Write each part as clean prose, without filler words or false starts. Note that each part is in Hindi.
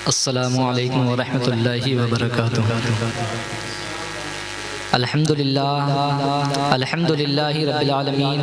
अस्सलामु अलैकुम वरहमतुल्लाहि वबरकातुहू। अल्हम्दुलिल्लाहि रब्बिल आलमीन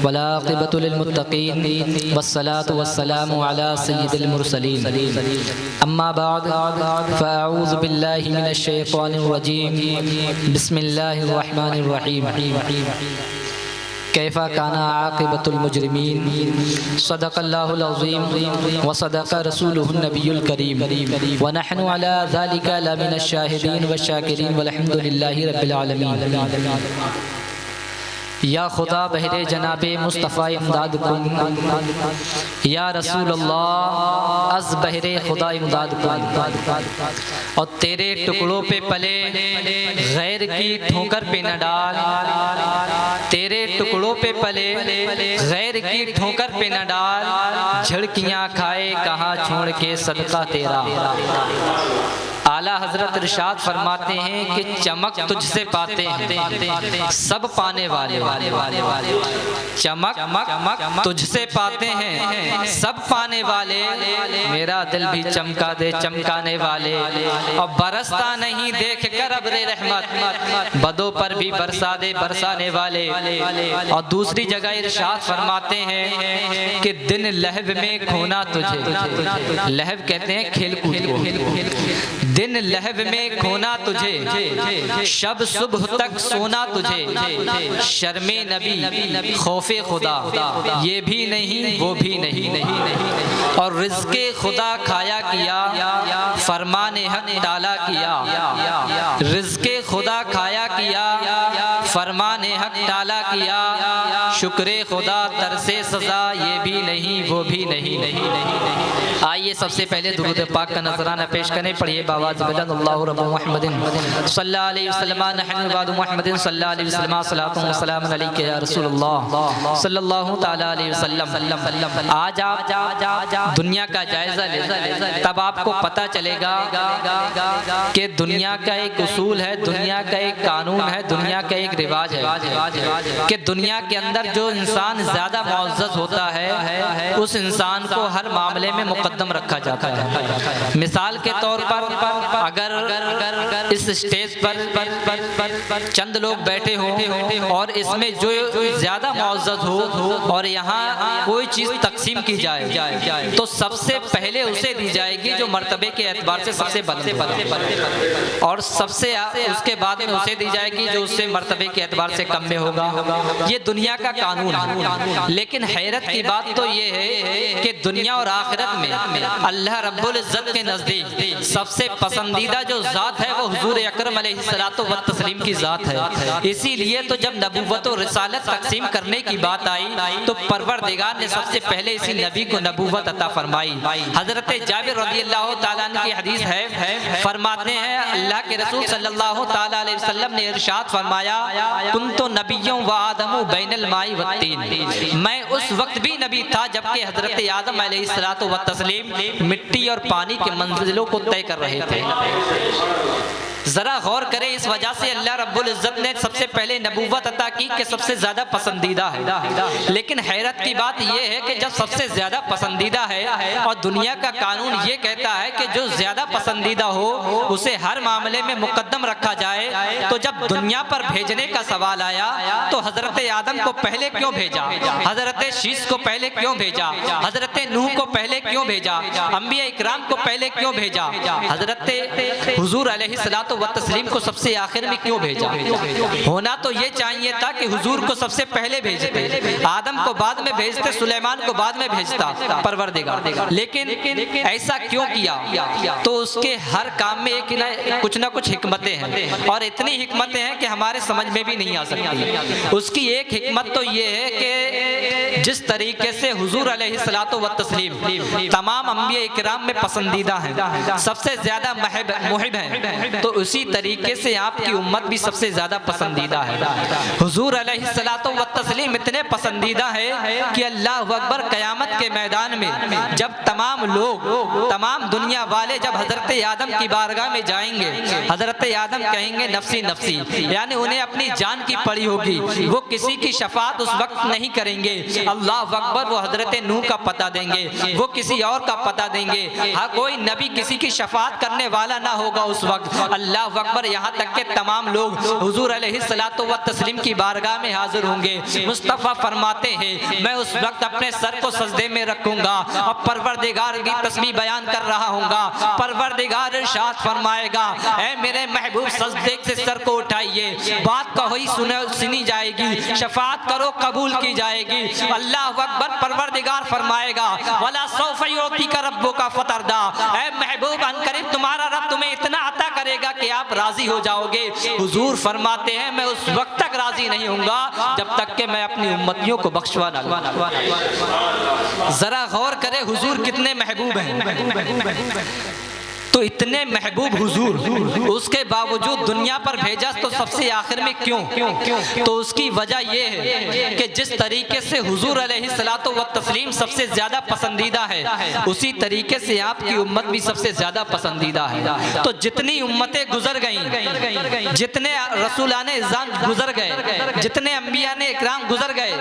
वला आक़िबतु लिल मुत्तक़ीन वस्सलातु वस्सलामु अला सय्यिदिल मुरसलीन अम्मा बाद फ़अऊज़ु बिल्लाहि मिनश शैतानिर रजीम बिस्मिल्लाहिर रहमानिर रहीम। कैफ़ा काना आक़िबतुल मुजरिमीन सदक़ल्लाहुल अज़ीम व सदक़ रसूलुहुन नबियुल करीम व नहनु अला ज़ालिका लमिनश शाहिदीन व शाकिरीन वल्हम्दुलिल्लाहि रब्बिल आलमीन। या खुदा बहरे जनाबे मुस्तफ़ा इमदाद कुन या रसूलल्लाह अज़ बहरे खुदा इमदाद कुन। और तेरे टुकड़ों पे पले गैर की ठोकर पे न डाल, तेरे टुकड़ों पे पले गैर की ठोकर पे न डाल, झड़कियाँ खाए कहाँ छोड़ के सदका तेरा। आला हजरत इरशाद फरमाते हैं कि चमक तुझसे पाते हैं सब पाने वाले, चमक तुझसे पाते हैं सब पाने वाले, मेरा दिल भी चमका दे चमकाने वाले। और बरसता नहीं देख कर अब्रे रहमत, बदों पर भी बरसा दे बरसाने वाले। और दूसरी जगह इरशाद फरमाते हैं कि दिन लहव में खोना तुझे, लहव कहते हैं खेल कूद को, दिन लहव में खोना तुझे, शब सुबह तक सोना तुझे, शर्मे नबी खौफे खुदा ये भी नहीं वो भी नहीं। और रिज़्क़े खुदा खाया किया फरमाने हक टाला किया, रिज़्क़े खुदा खाया किया फरमाने हक टाला किया, शुक्रे खुदा तरसे सजा ये भी नहीं वो भी नहीं। आइए सबसे पहले दुरूद पाक का नजराना पेश करें। पढ़िए बावाज़ बुलंद अल्लाहु रब्बु मुहम्मदिन सल्लल्लाहु अलैहि वसल्लम नहनु बादु मुहम्मदिन सल्लल्लाहु अलैहि वसल्लम सलातु व सलाम अलैका या रसूलल्लाह सल्लल्लाहु तआला अलैहि वसल्लम। आज आप दुनिया का जायजा ले, तब आपको पता चलेगा कि दुनिया का एक उसूल है, दुनिया का एक कानून है, दुनिया का एक रिवाज है कि दुनिया के अंदर जो इंसान ज्यादा मुअज़्ज़ज़ होता है उस इंसान को हर मामले में मुकद्दम रखा जाता है। मिसाल के तौर पर अगर इस स्टेज पर चंद लोग बैठे हों और इसमें जो ज्यादा मुअज़्ज़ज़ हो और यहाँ कोई चीज तकसीम की जाए तो सबसे पहले उसे दी जाएगी जो मर्तबे के एतबार से सबसे बुलंद, और सबसे उसके बाद में उसे दी जाएगी जो उससे मर्तबे के एतबार से कम में होगा। ये दुनिया का कानून है। लेकिन हैरत की बात तो ये है कि दुनिया और आखिरत में अल्लाह रब्बुल इज्जत के नजदीक सबसे पसंदीदा जो जात है वो हुजूर अकरम अलैहिस्सलातु व तस्लीम की जात है। इसीलिए तो जब नबूवत और रिसालत तकसीम करने की बात आई तो परवरदिगार ने सबसे पहले इसी नबी को नबूवत अता फरमाई। हजरत जाबिर रज़ियल्लाहु ताला अन्हु की हदीस है, फरमाते हैं अल्लाह के रसूल सल्लल्लाहु ताला अलैहि वसल्लम ने इरशाद फरमाया कुन्तु नबिय्युं व आदमु बैनल माई वत्तीन। मैं उस वक्त भी नबी था जबकि हजरत आदम अलैहिस्सलातु व तस्लीम मिट्टी और पानी के मंजिलों को तय कर रहे थे। जरा गौर करें, इस वजह से अल्लाह रब्बुल इज्जत ने सबसे पहले नबूवत अता की कि सबसे ज्यादा पसंदीदा है। लेकिन हैरत की बात यह है कि जब सबसे ज्यादा पसंदीदा है और दुनिया का कानून ये कहता है कि जो ज्यादा पसंदीदा हो उसे हर मामले में मुकद्दम रखा जाए, तो जब दुनिया पर भेजने का सवाल आया तो हजरत आदम को पहले क्यों भेजा, हजरत शीश को पहले क्यों भेजा, हजरत नूह को पहले क्यों भेजा, अंबिया इकराम को पहले क्यों भेजा, हजरत हुजूर अलैहिस्सलातु व तस्लीम को सबसे आखिर में क्यों भेजा। होना तो ये चाहिए था कि हुजूर को सबसे पहले भेजते, आदम को बाद में भेजते, सुलेमान को बाद में भेजता परवरदिगार। लेकिन ऐसा क्यों किया? तो उसके हर काम में एक कुछ ना कुछ हिकमतें हैं, और इतनी हिकमतें हैं कि हमारे समझ में भी नहीं आ सकती। उसकी एक हिकमत तो ये है कि जिस तरीके से हुजूर अलैहिस्सलातु व तस्लीम तमाम अंबिया इकराम में पसंदीदा हैं, सबसे ज्यादा मुहिब हैं, तो उसी तरीके से आपकी उम्मत भी सबसे ज्यादा पसंदीदा है। हुजूर अलैहिस्सलातु व तस्लीम इतने पसंदीदा है कि अल्लाह अकबर, क़यामत के मैदान में जब तमाम लोग, तमाम दुनिया वाले जब हजरत आदम की बारगाह में जाएंगे, हजरत आदम कहेंगे नफसी नफसी, यानी उन्हें अपनी जान की पड़ी होगी, वो किसी की शफाअत उस वक्त नहीं करेंगे। अल्लाह अकबर, वो हजरत नूह का पता देंगे, वो किसी और का पता देंगे। हाँ, कोई नबी किसी की शफाअत करने वाला ना होगा उस वक्त। अल्लाह अकबर, यहाँ तक के तमाम लोग हुजूर अलैहिस्सलातु व तस्लीम की बारगाह में हाजिर होंगे। मुस्तफ़ा फरमाते हैं मैं उस वक्त अपने सर को सजदे में रखूंगा और परवरदिगार की तस्बीह बयान कर रहा हूँगा। परवरदिगार इरशाद फरमाएगा, ऐ मेरे महबूब सजदे से सर को उठाइए, बात कही सुनी जाएगी, शफाअत करो कबूल की जाएगी। अल्लाह अकबर, परवरदिगार फरमाएगा वला सौफ युतीका रब्बुका फतरदा, ऐ महबूब अनकरीब तुम्हारा रब तुम्हें इतना अता करेगा कि आप राजी हो जाओगे। हुजूर फरमाते हैं मैं उस वक्त तक राजी नहीं होऊंगा जब तक कि मैं अपनी उम्मतियों को बख्शवा ना लूं। जरा गौर करें हुजूर कितने महबूब हैं। तो इतने महबूब हुजूर, उसके बावजूद दुनिया पर भेजा तो सबसे आखिर में क्यों? तो उसकी वजह यह है कि जिस तरीके से हुजूर अलैहिस्सलातु व तस्लीम सबसे ज्यादा पसंदीदा है, उसी तरीके से आपकी उम्मत भी सबसे ज्यादा पसंदीदा है। तो जितनी उम्मतें गुजर गईं, जितने रसूलाने इज़्ज़ाम गुजर गए, जितने अंबिया ने इकराम गुजर गए,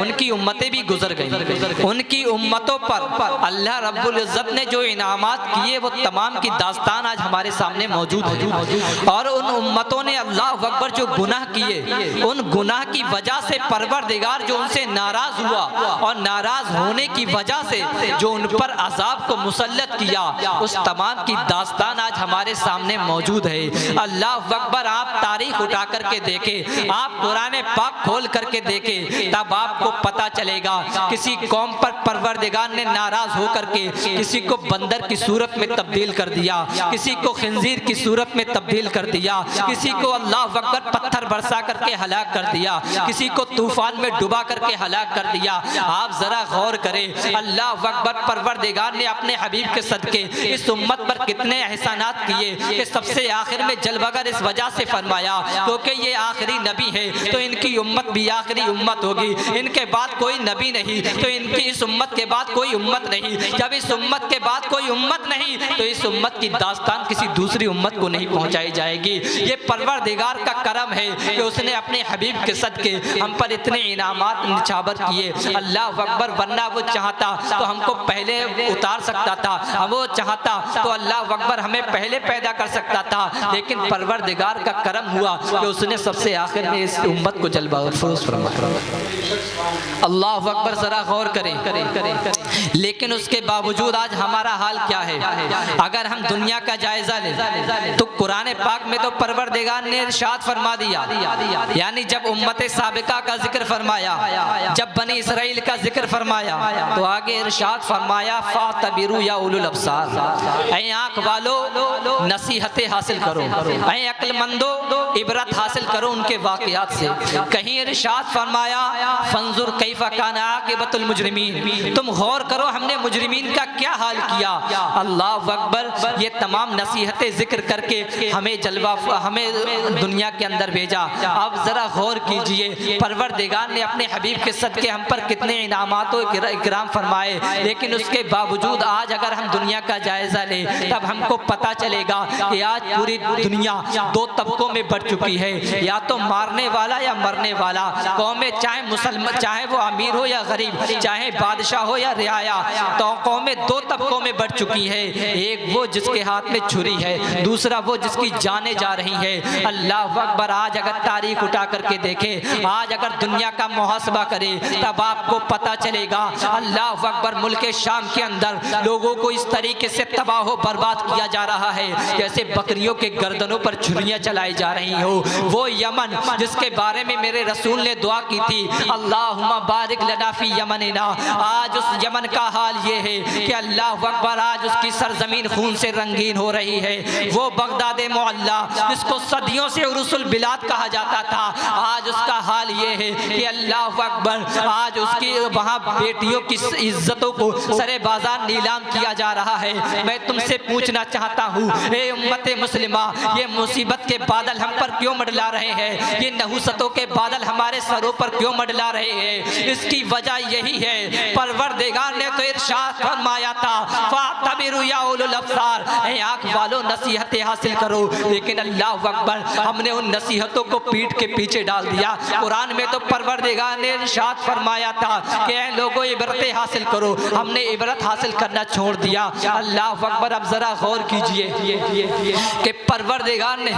उनकी उम्मतें भी गुजर गईं। उनकी उम्मतों पर अल्लाह रब्बुल इज़्ज़त ने जो इनामात किए वो तमाम की दास्तान आज हमारे सामने मौजूद है। और उन उम्मतों ने अल्लाह अकबर जो गुनाह किए, उन गुनाह की वजह से परवरदिगार जो उनसे नाराज हुआ और नाराज होने की वजह से जो उन पर अजाब को मुसल्लत किया, उस तमाम की दास्तान आज हमारे सामने मौजूद है। अल्लाह अकबर, आप तारीख उठा करके देखें, आप कुरान पाक खोल करके देखें, तब आपको पता चलेगा किसी कौम पर परवरदिगार ने नाराज होकर के किसी को बंदर की सूरत में तब्दील कर दिया, किसी को खिंजीर की सूरत में तब्दील कर दिया, किसी को अल्लाह अकबर पत्थर बरसा करके हलाक कर दिया, किसी को तूफान में डुबा करके हलाक कर दिया। आप जरा गौर करें, अल्लाह अकबर परवरदिगार ने अपने हबीब के सदके इस उम्मत पर कितने एहसानात किए कि सबसे आखिर में जलवगर इस वजह से फरमाया क्योंकि ये आखिरी नबी है तो इनकी उम्मत भी आखिरी उम्मत होगी, इनके बाद कोई नबी नहीं तो इनकी इस उम्मत के बाद कोई उम्मत नहीं, जब इस उम्मत के बाद कोई उम्मत नहीं तो इस उम्मत की दास्तान किसी दूसरी उम्मत को नहीं पहुंचाई जाएगी। ये परवरदिगार का करम है कि उसने अपने हबीब के सदके हम पर इतने इनामात निछावर किए। अल्लाह अकबर, वरना वो चाहता तो हमको पहले उतार सकता था, वो चाहता तो अल्लाह अकबर हमें पहले पैदा कर सकता था, लेकिन परवरदिगार का करम हुआ कि उसने सबसे आखिर में इस उम्मत को जलवा फरोज फरमाया। अल्लाह अकबर, जरा गौर करें। लेकिन उसके बावजूद आज हमारा हाल क्या है? अगर हम दुनिया का जायजा लें तो कुरान पाक में तो परवरदिगार ने इरशाद फरमा दिया, यानी जब उम्मत साबिका का जिक्र फरमाया, जब बनी इसराइल का जिक्र फरमाया, तो आगे इरशाद फरमाया फातबिरू या उलुल अब्सार, ऐ आंख वालों नसीहतें हासिल करो, ऐ अक्लमंदो इबरत हासिल करो उनके वाक़यात से। कहीं इरशाद फरमाया फंजुर कैफा काना आक़िबतुल मुजरिमीन, तुम गौर करो हमने मुजरिमीन का क्या हाल किया। अल्लाह अकबर, ये तमाम नसीहतें जिक्र करके हमें जलवा, हमें दुनिया के अंदर भेजा। अब जरा गौर कीजिए, परवरदिगार ने अपने हबीब के सदके हम पर कितने इनामात और इकराम फरमाए, लेकिन उसके बावजूद आज अगर हम दुनिया का जायजा लें तब हमको पता चलेगा कि आज पूरी दुनिया दो तबकों में बढ़ चुकी है, या तो मारने वाला या मरने वाला। कौमें चाहे मुसलमान, चाहे वो अमीर हो या गरीब, चाहे बादशाह हो या रियाया, तो कौमें दो तबकों में बढ़ चुकी है। एक वो जिसके हाथ में छुरी है, दूसरा वो जिसकी जानें जा रही है। अल्लाह अकबर, आज अगर तारीख उठा करके देखें, आज अगर दुनिया का मुहासबा करें तब आपको पता चलेगा अल्लाह अकबर, मुल्क शाम के अंदर लोगों को इस तरीके से तबाह बर्बाद किया जा रहा है जैसे बकरियों के गर्दनों पर छुरियां चलाई जा रही हो। वो यमन जिसके बारे में मेरे रसूल ने दुआ की थी, अल्लाहुम्मा बारिक लना फी यमनिना, आज उस यमन का हाल ये है कि अल्लाह अकबर, आज उसकी सरजमीन खून से रंगीन हो रही है। वो बगदाद मोहल्ला जिसको सदियों से उरुसुल बिलाद कहा जाता था, आज उसका हाल ये है कि अल्लाह अकबर, आज उसकी वहाँ बेटियों की इज्जतों को सरे बाजार नीलाम किया जा रहा है। मैं तुमसे पूछना चाहता हूँ, ए उम्मत मुस्लिमा, ये मुसीबत के बादल हम पर क्यों मंडला रहे हैं? ये नहुसतों के बादल हमारे सरों पर क्यों मंडला रहे हैं? इसकी वजह यही है, परवरदिगार ने तो इरशाद फरमाया था, फातबिरु या उलुल अब्सार, ऐ आँख वालों नसीहतें हासिल करो। लेकिन अल्लाह अकबर, हमने उन नसीहतों को पीठ के पीछे डाल दिया। कुरान में तो परवरदिगार ने इरशाद फरमाया था कि ऐ लोगों इबरतें हासिल करो, हमने इबरत हासिल करना छोड़ दिया। अल्लाह अकबर, अब जरा गौर कीजिए कि परवरदिगार ने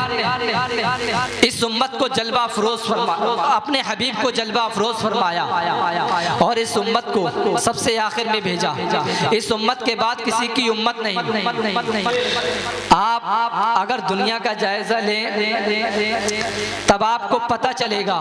इस उम्मत को जलवा अफरोज फरमाया, अपने हबीब को जलवा अफरोज फरमाया और इस उम्मत को सबसे आखिर में भेजा। इस उम्मत के बाद किसी की उम्मत नहीं। आप अगर दुनिया का जायजा लें तब आपको पता चलेगा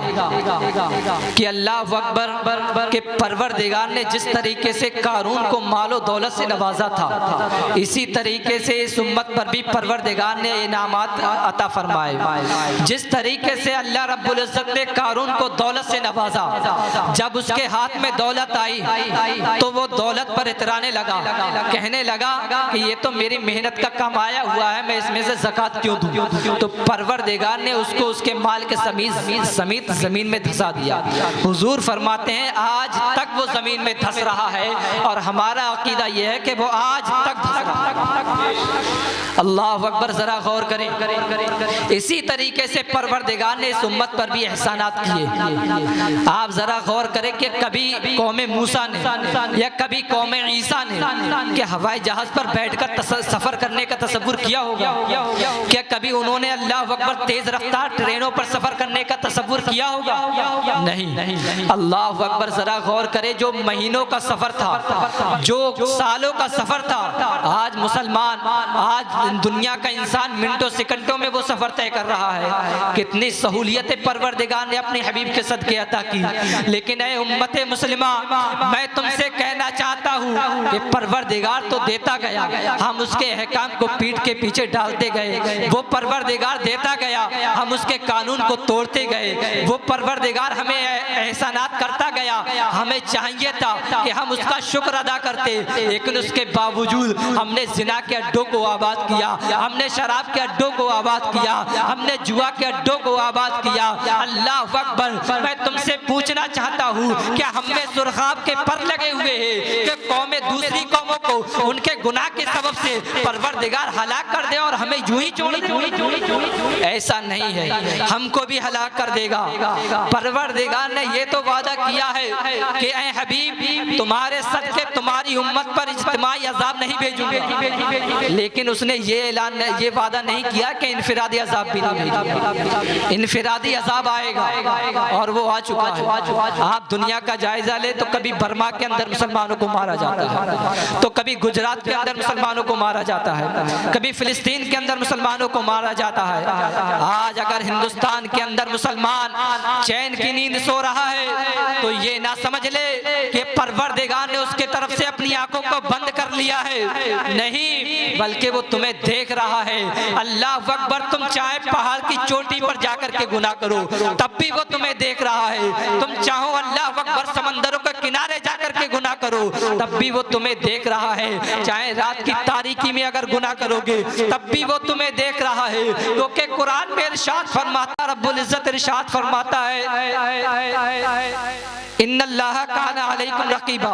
कि अल्लाह अकबर के परवरदिगार ने जिस तरीके से कारून को मालो दौलत से नवाजा था, इसी तरीके से इस उम्मत पर भी परवरदिगार ने इनामात अता फरमाए। जिस तरीके से अल्लाह रब्बुल इज्जत ने कारून को दौलत से नवाजा, जब उसके हाथ में दौलत आई तो वो दौलत पर इतराने लगा, कहने लगा कि ये तो मेरी मेहनत का कमाया हुआ है, मैं इसमें से ज़कात क्यों दूं? तो परवरदिगार ने उसको उसके माल के समीत जमीन में धंसा दिया। हुजूर फरमाते हैं आज तक वो जमीन में धंस रहा है और हमारा अकीदा यह है कि वो आज तक धंस रहा है। अल्लाह अकबर, जरा गौर करें। इसी तरीके से परवरदिगार ने इस उम्मत पर भी एहसानात किए। आप जरा गौर करें कि कभी कौम मूसा ने या कभी कौम ईसा ने कि हवाई जहाज पर बैठकर सफर करने का तसव्वुर किया होगा? क्या कभी उन्होंने अल्लाह अकबर तेज रफ्तार ट्रेनों पर सफर करने का तसव्वुर किया होगा? नहीं। अल्लाह अकबर, जरा गौर करें, जो महीनों का सफर था, जो सालों का सफर था, आज मुसलमान, आज दुनिया का इंसान मिनटों सेकंडों में वो सफर तय कर रहा है। कितनी सहूलियतें परवरदिगार ने अपने हबीब के सदके अता की। लेकिन ऐ उम्मत मुस्लिमा, मैं तुमसे कहना चाहता हूँ कि परवरदिगार तो देता गया, हम उसके अहकाम को पीठ के पीछे डालते गए। वो परवरदिगार देता गया, हम उसके कानून को तोड़ते गए। वो परवरदिगार हमें एहसानात करता गया, हमें चाहिए था कि हम उसका शुक्र अदा करते, लेकिन उसके बावजूद हमने जिना के अड्डों को आबाद किया, हमने शराब के अड्डों को आबाद किया, हमने जुआ के अड्डों को आबाद किया। अल्लाह अकबर, मैं तुमसे पूछना चाहता हूँ, क्या हमें सुरखाब के पर लगे हुए हैं कि कौमें दूसरी कौमों को उनके गुनाह के सबब से परवरदिगार हलाक कर दे और हमें यूं ही छोड़ दे? ऐसा नहीं है, हमको भी हलाक कर देगा। परवरदिगार ने ये तो वादा किया है कि ऐ हबीब, तुम्हारे सदके तुम्हारी उम्मत पर इज्तिमाई अजाब नहीं भेजूंगा। लेकिन उसने ये वादा नहीं किया कि इनफिरादी अजाब भी नहीं भेजूंगा। इनफिरादी अजाब आएगा और वो आ चुका है। आप दुनिया का जायजा ले तो कभी बर्मा के अंदर मुसलमानों को मारा जाता है, तो कभी गुजरात के अंदर मुसलमानों को मारा जाता है, कभी फिलिस्तीन के अंदर मुसलमानों को मारा जाता है। आज अगर हिंदुस्तान के अंदर मुसलमान चैन की नींद सो रहा है तो ये ना समझ ले कि परवरदिगार ने उसके तरफ से अपनी आंखों को बंद कर लिया है, नहीं, बल्कि वो तुम्हें देख रहा है। अल्लाह अकबर, तुम चाहे पहाड़ की चोटी पर जाकर के गुनाह करो तब भी वो तुम्हें देख रहा है। तुम चाहो अल्लाह अकबर समंदरों के किनारे जाकर के गुनाह करो तब भी वो तुम्हें देख रहा है। चाहे रात की तारीकी में अगर गुनाह करोगे तब भी वो तुम्हें देख रहा है, क्योंकि कुरान में इरशाद फरमाता, रब्बुल इज्जत इरशाद फरमाता है, इन्नल्लाह काना अलैकुम रकीबा,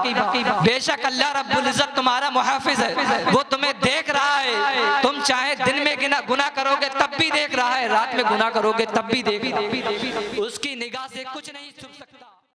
बेशक अल्लाह रब्बुल इज्जत तुम्हारा मुहाफिज है, वो तुम्हें देख रहा है। तुम चाहे दिन में गुनाह करोगे तब भी देख रहा है, रात में गुनाह करोगे तब भी देख रहा है। उसकी निगाह से कुछ नहीं छुप सकता।